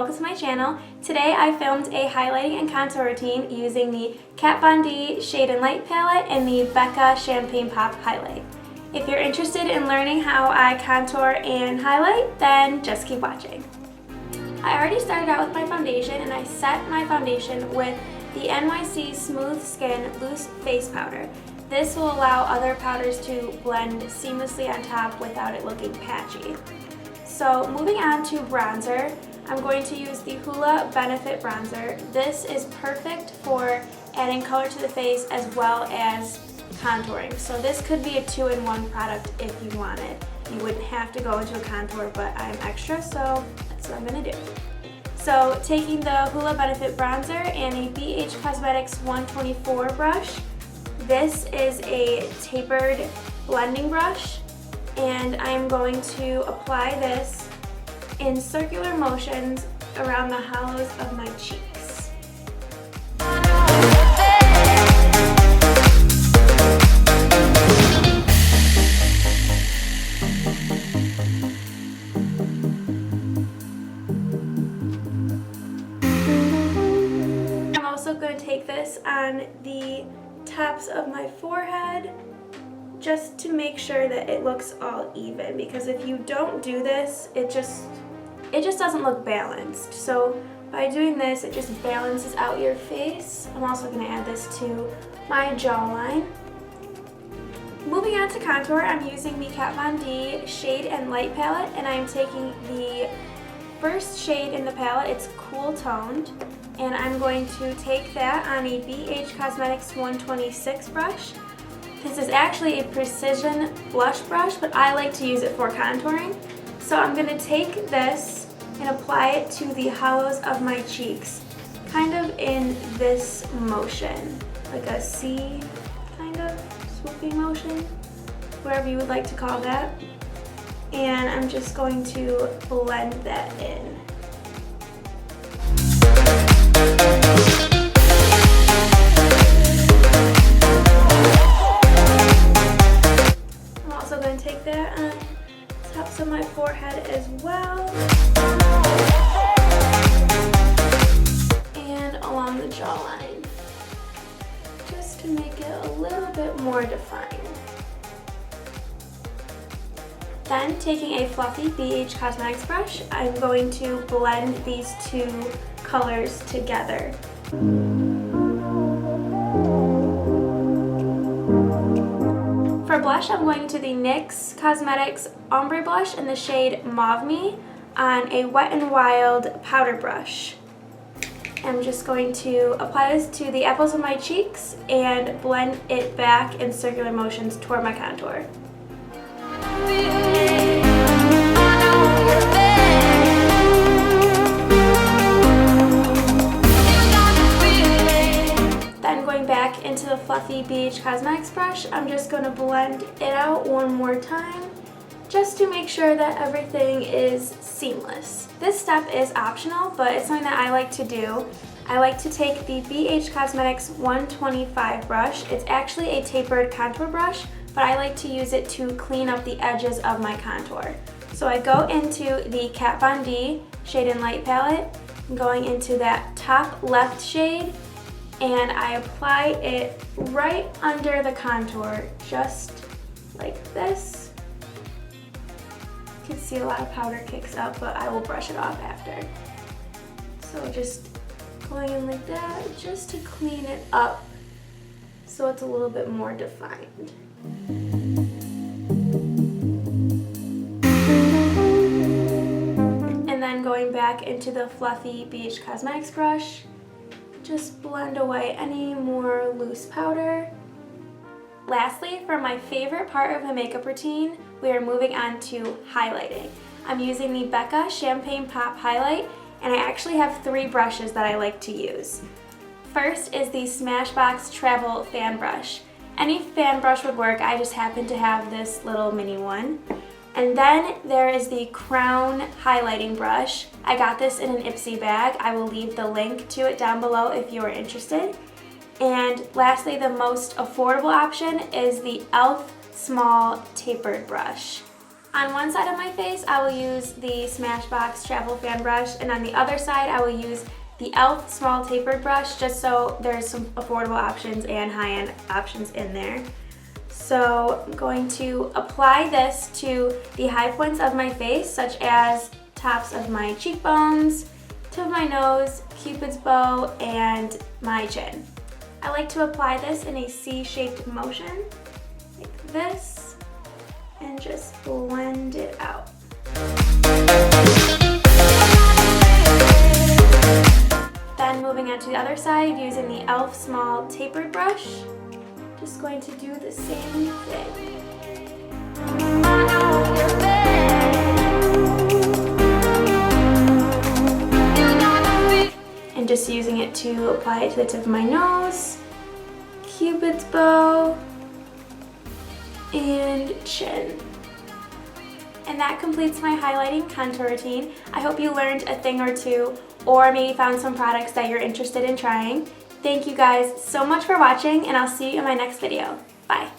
welcome to my channel. Today I filmed a highlighting and contour routine using the Kat Von D Shade and Light palette and the Becca Champagne Pop highlight. If you're interested in learning how I contour and highlight, then just keep watching. I already started out with my foundation and I set my foundation with the NYX Smooth Skin Loose Face Powder. This will allow other powders to blend seamlessly on top without it looking patchy. So moving on to bronzer, I'm going to use the Hoola Benefit Bronzer. This is perfect for adding color to the face as well as contouring. So this could be a 2-in-1 product if you wanted. You wouldn't have to go into a contour, but I'm extra, so that's what I'm going to do. So taking the Hoola Benefit Bronzer and a BH Cosmetics 124 brush. This is a tapered blending brush, and I'm going to apply this in circular motions around the hollows of my cheeks. I'm also going to take this on the tops of my forehead just to make sure that it looks all even, because if you don't do this, it just doesn't look balanced. So by doing this, it just balances out your face. I'm also going to add this to my jawline. Moving on to contour, I'm using the Kat Von D Shade and Light palette, and I'm taking the first shade in the palette. It's Cool Toned, and I'm going to take that on a BH Cosmetics 126 brush. This is actually a precision blush brush, but I like to use it for contouring. So I'm going to take this and apply it to the hollows of my cheeks, kind of in this motion, like a C kind of swooping motion, whatever you would like to call that. And I'm just going to blend that in. Take that on tops of my forehead as well, and along the jawline, just to make it a little bit more defined. Then taking a fluffy BH Cosmetics brush, I'm going to blend these two colors together. For blush, I'm going to the NYX Cosmetics Ombre blush in the shade Mauve Me on a Wet n Wild powder brush. I'm just going to apply this to the apples of my cheeks and blend it back in circular motions toward my contour. Back into the fluffy BH Cosmetics brush, I'm just going to blend it out one more time just to make sure that everything is seamless. This step is optional, but it's something that I like to do. I like to take the BH Cosmetics 125 brush. It's actually a tapered contour brush, but I like to use it to clean up the edges of my contour. So I go into the Kat Von D Shade and Light palette, going into that top left shade, and I apply it right under the contour, just like this. You can see a lot of powder kicks up, but I will brush it off after. So just going in like that, just to clean it up so it's a little bit more defined. And then going back into the fluffy BH Cosmetics brush, just blend away any more loose powder. Lastly, for my favorite part of the makeup routine, we are moving on to highlighting. I'm using the Becca Champagne Pop highlight, and I actually have 3 brushes that I like to use. First is the Smashbox Travel Fan Brush. Any fan brush would work, I just happen to have this little mini one. And then there is the Crown Highlighting Brush. I got this in an Ipsy bag. I will leave the link to it down below if you are interested. And lastly, the most affordable option is the e.l.f. Small Tapered Brush. On one side of my face, I will use the Smashbox Travel Fan Brush, and on the other side, I will use the e.l.f. Small Tapered Brush, just so there's some affordable options and high-end options in there. So I'm going to apply this to the high points of my face, such as tops of my cheekbones, tip of my nose, Cupid's bow, and my chin. I like to apply this in a C-shaped motion, like this, and just blend it out. Then moving on to the other side, using the e.l.f. Small Tapered Brush, just going to do the same thing. And just using it to apply it to the tip of my nose, Cupid's bow, and chin. And that completes my highlighting contour routine. I hope you learned a thing or two, or maybe found some products that you're interested in trying. Thank you guys so much for watching, and I'll see you in my next video. Bye.